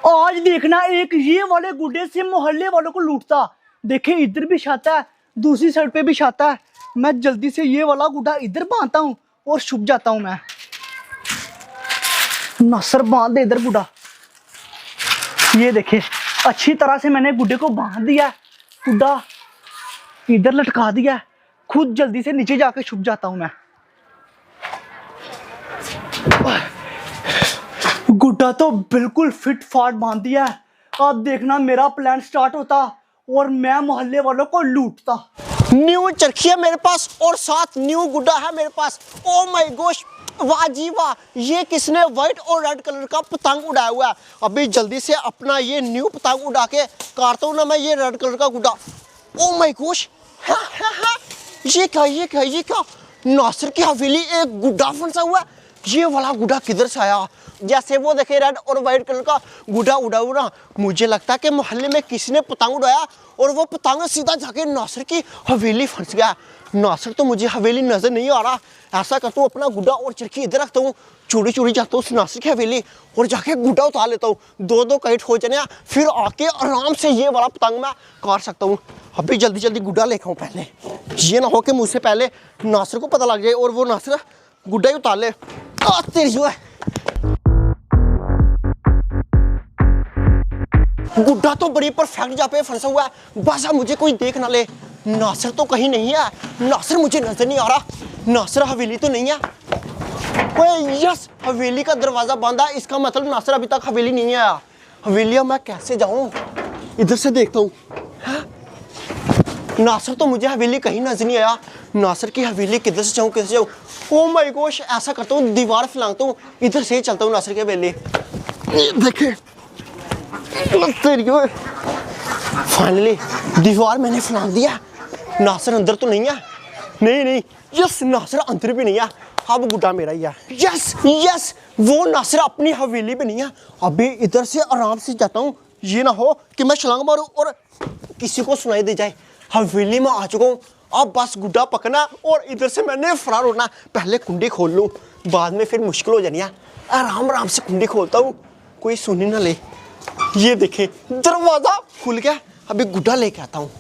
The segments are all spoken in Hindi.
आज देखना एक ये वाले गुड्डे से मोहल्ले वालों को लूटता। देखे इधर भी छाता है, दूसरी साइड पे भी छाता है। मैं जल्दी से ये वाला गुड्डा इधर बांधता हूँ और छुप जाता हूँ। मैं नासर बांध दे इधर गुड्डा। ये देखे अच्छी तरह से मैंने गुड्डे को बांध दिया। गुड्डा इधर लटका दिया। खुद जल्दी से नीचे जाके छुप जाता हूँ मैं। गुड्डा तो बिल्कुल फिट फाट बांध दिया है। अब देखना मेरा प्लान स्टार्ट होता और मैं मोहल्ले वालों को लूटता। न्यू चरखी है मेरे पास और साथ न्यू गुड्डा है मेरे पास। ओ माय गॉश, वाह जी वाह, ये किसने व्हाइट और रेड कलर का पतंग उड़ाया हुआ है। अभी जल्दी से अपना ये न्यू पतंग उड़ा के काटता हूँ ना मैं ये रेड कलर का गुड्डा। ओ माय गॉश, ये क्या नासिर की हवेली एक गुड्डा फंसा हुआ है। ये वाला गुड्डा किधर से आया? जैसे वो देखे रेड और व्हाइट कलर का गुड्डा उड़ा हुआ ना, मुझे लगता है कि मोहल्ले में किसी ने पतंग उड़ाया और वो पतंग सीधा जाके नासिर की हवेली फंस गया। नासिर तो मुझे हवेली नजर नहीं आ रहा। ऐसा करता हूँ अपना गुड्डा और चरखी इधर रखता हूँ, चोरी चोरी जाता हूँ नासिर की हवेली और जाके गुड्डा उतार लेता हूँ। दो काइट हो जाने, फिर आके आराम से ये वाला पतंग मैं काट सकता हूँ। अभी जल्दी जल्दी गुड्डा लेकर आऊँ पहले, ये ना हो कि मुझसे पहले नासिर को पता लग जाए और वो नासिर गुड्डा ही उतार ले। तेरी जो है गुड्डा तो बड़ी परफेक्ट जगह पे फंसा हुआ है। बस अब मुझे कोई देख ना ले। नासिर तो कहीं नहीं है, नासिर मुझे नजर नहीं आ रहा। नासिर हवेली तो नहीं है। ओए यस, हवेली का दरवाजा बंद है, इसका मतलब नासिर अभी तक हवेली नहीं आया। हवेली मैं कैसे जाऊं? इधर से देखता हूँ। नासिर तो मुझे हवेली कहीं नजर नहीं आया। नासिर की हवेली किधर से जाऊं? ओ माय गॉश, ऐसा करता हूँ दीवार फैलाता हूँ, इधर से ही चलता हूँ नासिर की हवेली। देखे फाइनली दीवार मैंने फैला दिया। नासिर अंदर तो नहीं है। नहीं यस, नासिर अंदर भी नहीं है। अब गुड्डा मेरा ही है। यस, वो नासिर अपनी हवेली पे नहीं है। अभी इधर से आराम से जाता हूँ, ये ना हो कि मैं छलांग मारूं और किसी को सुनाई दे जाए। हवेली में आ चुका हूँ, अब बस गुड्डा पकना और इधर से मैंने फरार होना। पहले कुंडी खोल लूँ, बाद में फिर मुश्किल हो जानी है। आराम से कुंडी खोलता हूँ, कोई सुन ही ना ले। ये देखे दरवाजा खुल गया। अभी गुड्डा लेके आता हूँ।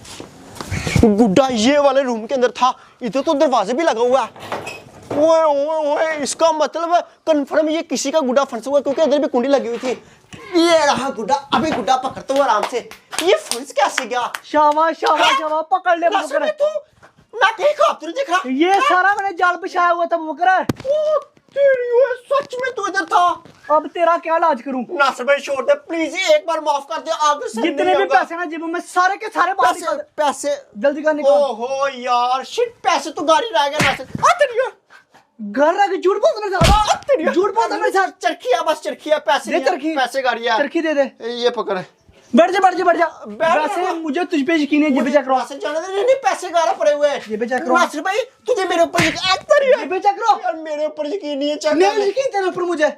गुड्डा ये वाले रूम के अंदर था, इधर तो दरवाजे भी लगा हुआ है। ओए, इसका मतलब कंफर्म ये किसी का गुड्डा फंसा हुआ, क्योंकि इधर भी कुंडी लगी हुई थी। ये रहा गुड्डा। अभी गुड्डा पकड़ता हूँ आराम से। ये फंस कैसे गया? शाबाश पकड़ ले। मैं कहीं खाते नहीं दिख रहा। ये सारा मैंने जाल बिछाया हुआ था मुकर। सच में तू इधर था? अब तेरा क्या इलाज करूं? नासिर भाई छोड़ दे प्लीज, एक बार माफ कर दे। आगे से जितने भी पैसे ना जेब में सारे के सारे पैसे जल्दी कर निकाल। ओहो यार शिट, पैसे तो गाड़ी रह गया नासिर। घर रह के झूठ बोलता मेरे साथ। झूठ बोलता मेरे साथ। चरखिया बस चरखिया, पैसे दे चरखी। पैसे गाड़ी है। चरखी दे दे। ये पकड़। बैठ जा। वैसे मुझे तुझ पे यकीन है। ये भी चेक करो। नहीं पैसे गारा पड़े हुए हैं। ये भी चेक करो। नासिर भाई तुझे मेरे ऊपर ये भी चेक करो। यार मेरे ऊपर यकीन नहीं है। चल नहीं यकीन तेरे ऊपर मुझे।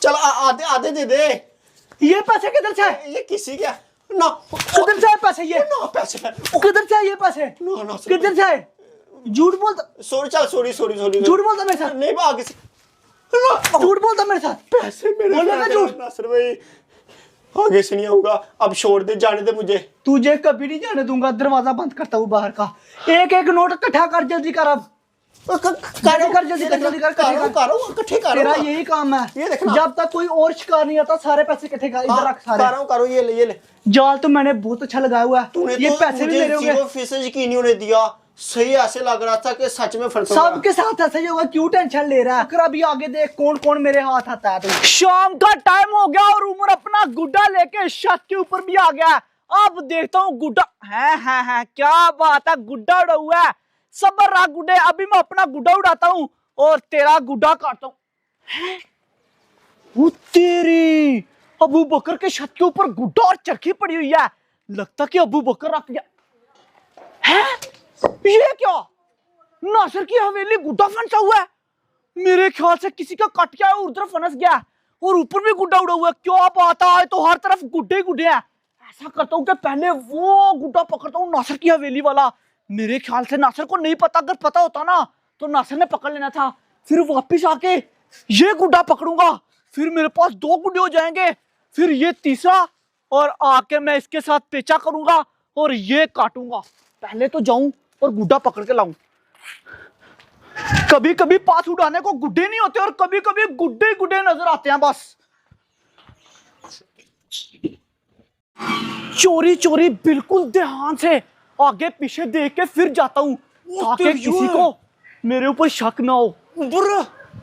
चल आधे दे दे। ये पैसे किधर से है? ये किसी का ना। किधर से है पैसे? ये ना पैसे किधर से है? ये पैसे किधर से है? झूठ बोलता। सॉरी झूठ बोलता मेरे साथ। नहीं आगे से झूठ बोलता मेरे साथ। पैसे मेरे बोलना झूठ। नासिर भाई आगे से नहीं आऊंगा, अब छोड़ दे, जाने दे मुझे। तुझे कभी नहीं जाने दूंगा। दरवाजा बंद करता हूँ बाहर का। एक नोट इकट्ठा कर, जल्दी कर। अब जल्दी कर। तेरा यही काम है। ये देखना, जब तक कोई और शिकार नहीं आता सारे पैसे इकट्ठे कर। इधर रख सारे। करो ये ले। जाल तो मैंने बहुत अच्छा लगाया हुआ है। ये पैसे भी मेरे होंगे। 0% यकीन नहीं होने दिया। सही ऐसे लग रहा था कि सच में फंसा। सबके साथ ऐसा ही होगा, क्यों टेंशन ले रहा है? अभी आगे देख कौन मेरे हाथ आता है। शाम का टाइम हो गया और उमर अपना गुड्डा लेके छत के ऊपर भी आ गया। अब देखता हूँ गुड्डा है क्या बात है, गुड्डा उड़ा हुआ है। सबर रहा गुड्डे, अभी मैं अपना गुड्डा उड़ाता हूँ और तेरा गुड्डा काटता हूँ। तेरी अबू बकर के छत के ऊपर गुड्डा और चरखी पड़ी हुई है। लगता कि अबू बकर रख गया है। ये क्या? नासिर की हवेली गुड्डा फंसा हुआ है। मेरे ख्याल से किसी का कट गया और उधर फंस गया और ऊपर भी गुड्डा उड़ा हुआ है। क्या बात है, तो हर तरफ गुड्डे ही गुड्डे हैं। ऐसा करता हूँ कि पहले वो गुड्डा पकड़ता हूँ, नासिर की हवेली वाला। मेरे ख्याल से नासिर को नहीं पता, अगर पता होता ना तो नासिर ने पकड़ लेना था। फिर वापिस आके ये गुड्डा पकड़ूंगा, फिर मेरे पास 2 गुड्डे हो जाएंगे। फिर ये तीसरा, और आके मैं इसके साथ पेचा करूंगा और ये काटूंगा। पहले तो जाऊं और गुड्डा पकड़ के लाऊं। कभी कभी पास उड़ाने को गुड्डे नहीं होते और कभी कभी गुड्डे ही गुड्डे नजर आते हैं बस। चोरी चोरी बिल्कुल ध्यान से आगे पीछे देख के फिर जाता हूँ ताकि किसी को मेरे ऊपर शक ना हो।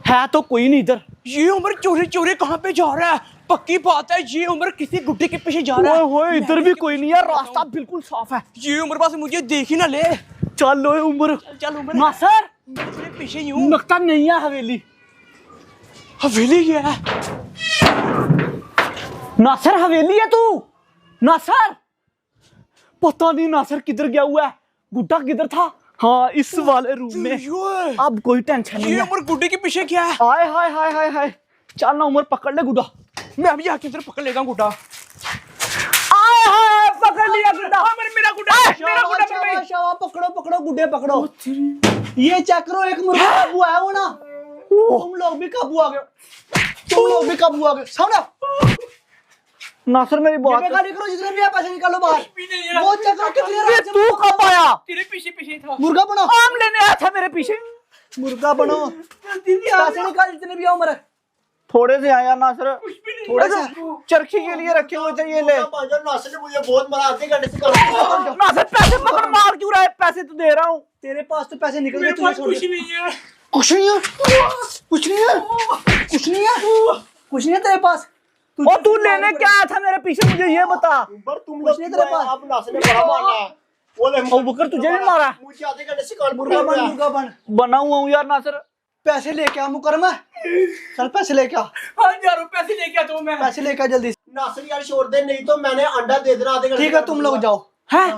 है तो कोई नहीं इधर। ये उम्र चोरी चोरी कहाँ पे जा रहा है? पक्की बात है ये उम्र किसी गुड्डे के पीछे जा रहा है। ओए इधर भी कोई नहीं है, रास्ता बिल्कुल साफ है। ये उम्र बस मुझे देख ही ना ले। चल लो उम्र। चल उम्र नासर मैं तेरे पीछे ही हूँ। लगता नहीं है हवेली। हवेली क्या है? नासर हवेली है तू? नासर पता नहीं नासर किधर गया हुआ है। गुड्डा किधर था? हाँ इस वाले रूम में। अब कोई टेंशन नहीं ये है। उम्र गुड्डे के पीछे क्या है? हाय हाय हाय हाय हाय। चल ना उम्र पकड़ ले गुड्डा। मैं अभी आके इधर पकड़ लेगा गुड्डा। आय हाय पकड़ लिया गुड्डा। मेरा गुड्डा मेरा गुड्डा पकड़ो पकड़ो गुड्डे पकड़ो। ये चेक करो, एक मुर्गा काबू आया वो ना। तुम लोग भी काबू आ गए, तुम लोग भी काबू आ गए। सामने नासर मेरी बात गाड़ी करो, जितने भी है पैसे निकालो बाहर। नहीं वो चेक करो कितने ये तू कब आया? तेरे पीछे पीछे था। मुर्गा बनो, आम लेने आया था मेरे पीछे। मुर्गा बनो। पैसे निकाल जितने भी आओ मेरे। थोड़े से आया नासर, थोड़ा सा चरखी के लिए रखे हुए थे ये ले। नासिर ने मुझे बहुत मारा, आधे घंटे से कर। नासर पैसे पकड़, मार क्यों रहा है? पैसे तो दे रहा हूँ। तेरे पास तो पैसे निकल गए, मेरे तुझे पास छोड़ कुछ के। नहीं है। कुछ नहीं है, कुछ नहीं है, कुछ नहीं है, कुछ नहीं है तेरे पास। और तू लेने क्या आया था मेरे पीछे, मुझे ये बता। तुम लोग नहीं तेरे पास। आप नासिर ने बड़ा मारना है। बोले और बकर तुझे भी मारा? मुझे आधे घंटे से कॉल मुर्गा बन, मुर्गा बन। बना हुआ हूँ यार नासर। पैसे लेके आ मुकरम है, चल पैसे लेके आ, 1000 पैसे लेके आता हूँ मैं। पैसे लेके आ जल्दी से। नासिर यार छोड़ दे, नहीं तो मैंने अंडा दे देना आधे घंटे। ठीक है तुम लोग जाओ, हैं?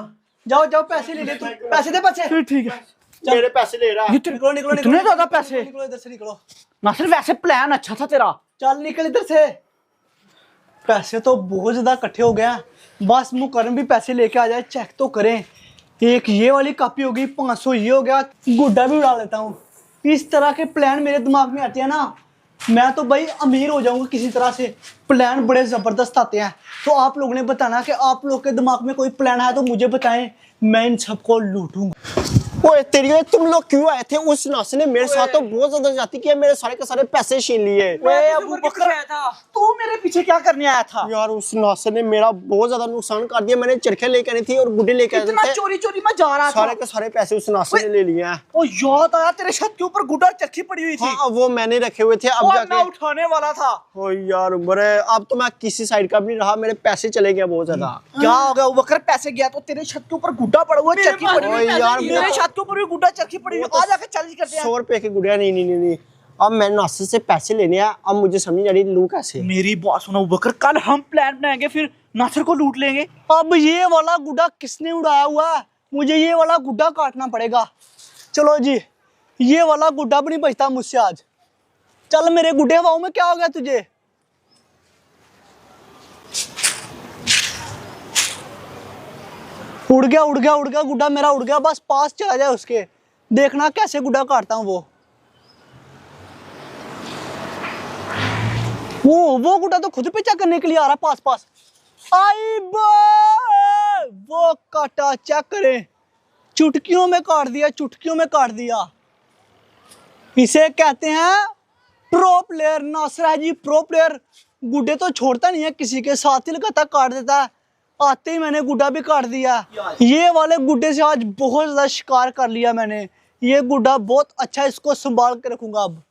जाओ जाओ पैसे ले ले तुम। पैसे दे पैसे। ठीक है। मेरे पैसे ले रहा है। निकलो निकलो इतने ज्यादा पैसे? निकलो इधर से निकलो। नासर वैसे प्लान अच्छा था तेरा। चल निकल इधर से। पैसे तो बहुत ज्यादा इकट्ठे हो गए हैं। बस मुकरम भी पैसे लेके आ जाए, चेक तो करें। एक ये वाली कॉपी हो गई, 500 ये हो गया, गुड्डा भी उड़ा लेता हूँ। इस तरह के प्लान मेरे दिमाग में आते हैं ना, मैं तो भाई अमीर हो जाऊंगा किसी तरह से। प्लान बड़े जबरदस्त आते हैं। तो आप लोगों ने बताना कि आप लोग के दिमाग में कोई प्लान है तो मुझे बताएं, मैं इन सबको लूटूंगा। ओए तेरी, तुम लोग क्यों आए थे? उस नासिर ने मेरे साथ तो बहुत ज्यादा जाती किया, मेरे सारे के सारे पैसे छीन लिए। अबू बकर तू मेरे पीछे क्या करने आया था? यार उस नासिर ने मेरा बहुत ज्यादा नुकसान कर दिया। मैंने चरखे लेके आनी थी और गुड्डे लेके आए इतना थे। चोरी चोरी मैं जा रहा था। सारे के सारे पैसे उस नासिर ने ले लिए हैं। ओ याद आया, तेरे छत के ऊपर गुड्डा और चरखी पड़ी हुई थी। हाँ वो मैंने रखे हुए थे। अब और जाके मैं उठाने वाला था। ओ यार बड़े, अब तो मैं किसी साइड का भी नहीं रहा, मेरे पैसे चले गए बहुत ज्यादा। क्या हो गया? अबू बकर पैसे गया तो तेरे छत के ऊपर गुड्डा पड़ा हुआ है, चरखी पड़ी हुई है। यार, मेरे छत के ऊपर भी गुड्डा चरखी पड़ी हुई है। आ जाके चैलेंज करते हैं। 100 रुपए के गुड़िया। नहीं नहीं नहीं नहीं, अब मैं नासिर से पैसे लेने हैं। अब मुझे समझ नहीं आ रही लूं कैसे। मेरी बात सुनो अबू बकर, कल हम प्लान बनाएंगे, फिर नासिर को लूट लेंगे। अब ये वाला गुड्डा किसने उड़ाया हुआ है? मुझे ये वाला गुड्डा काटना पड़ेगा। चलो जी, ये वाला गुड्डा भी नहीं बचता मुझसे आज। चल मेरे गुड्डे हवाओं में, क्या हो गया तुझे? उड़ गया उड़ गया उड़ गया गुड्डा मेरा, उड़ गया। बस पास चला जाए उसके, देखना कैसे गुड्डा काटता हूँ। वो गुड्डा तो खुद पीछा करने के लिए आ रहा पास पास। आई बे, वो काटा, चेक करें, चुटकियों में काट दिया, चुटकियों में काट दिया। इसे कहते हैं प्रो प्लेयर। नासिर है जी प्रो प्लेयर। गुड्डे तो छोड़ता नहीं है किसी के, साथ ही लगातार काट देता है। आते ही मैंने गुड्डा भी काट दिया। ये वाले गुड्डे से आज बहुत ज्यादा शिकार कर लिया मैंने। ये गुड्डा बहुत अच्छा, इसको संभाल के रखूंगा अब।